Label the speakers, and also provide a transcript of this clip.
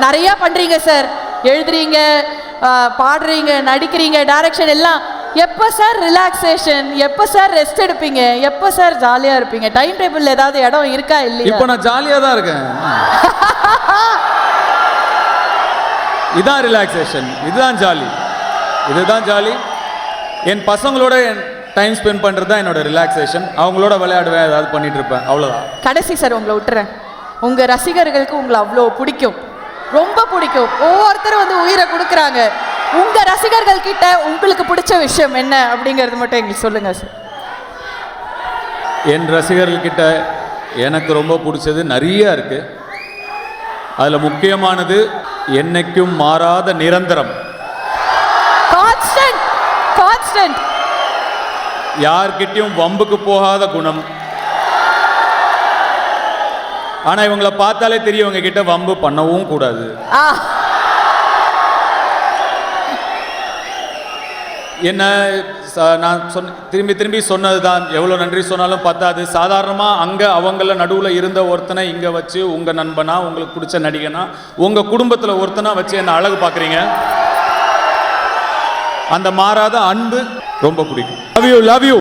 Speaker 1: நிறைய பண்றீங்க சார், எழுதுறீங்க, பாடுறீங்க, நடிக்கிறீங்க, டைரக்ஷன் எல்லாம். எப்போ சார் ரிலாக்ஸேஷன், எப்போ சார் ரெஸ்ட் எடுப்பீங்க, எப்போ சார் ஜாலியா இருப்பீங்க? டைம் டேபிள்ல ஏதாவது இடம் இருக்கா இல்லையா?
Speaker 2: இப்போ நான் ஜாலியா தான் இருக்கேன். இதான் ரிலாக்ஸேஷன், இதுதான் ஜாலி, இதுதான் ஜாலி. என் பசங்களோட டைம் ஸ்பெண்ட் பண்ணுறது தான் என்னோட ரிலாக்ஸேஷன். அவங்களோட விளையாடுவேன், ஏதாவது பண்ணிட்டு இருப்பேன், அவ்வளோதான்.
Speaker 1: கடைசி சார் உங்களை விட்டுறேன். உங்கள் ரசிகர்களுக்கு உங்களை அவ்வளோ பிடிக்கும், ரொம்ப பிடிக்கும். ஒவ்வொருத்தரும் வந்து உயிரை கொடுக்குறாங்க. உங்கள் ரசிகர்கள் கிட்ட உங்களுக்கு பிடிச்ச விஷயம் என்ன அப்படிங்கிறது மட்டும் எங்களுக்கு சொல்லுங்கள் சார்.
Speaker 2: என் ரசிகர்கள்கிட்ட எனக்கு ரொம்ப பிடிச்சது நிறைய இருக்குது. அதில் முக்கியமானது என்னைக்கும் மாறாத நிரந்தரம்,
Speaker 1: கான்ஸ்டன்ட் கான்ஸ்டன்ட்.
Speaker 2: யார்கிட்டையும் வம்புக்கு போகாத குணம். ஆனா இவங்களை பார்த்தாலே தெரியும் இவங்க கிட்ட வம்பு பண்ணவும் கூடாது. என்ன நான் திரும்பி திரும்பி சொன்னது தான், எவ்வளோ நன்றி சொன்னாலும் பத்தாது. சாதாரணமாக அங்கே அவங்கள நடுவில் இருந்த ஒருத்தனை இங்கே வச்சு உங்கள் நண்பனா, உங்களுக்கு பிடிச்ச நடிகனா, உங்கள் குடும்பத்தில் ஒருத்தனா வச்சு என்ன அழகு பார்க்குறீங்க. அந்த மாறாத அன்பு ரொம்ப பிடிக்கும். Love you, love you.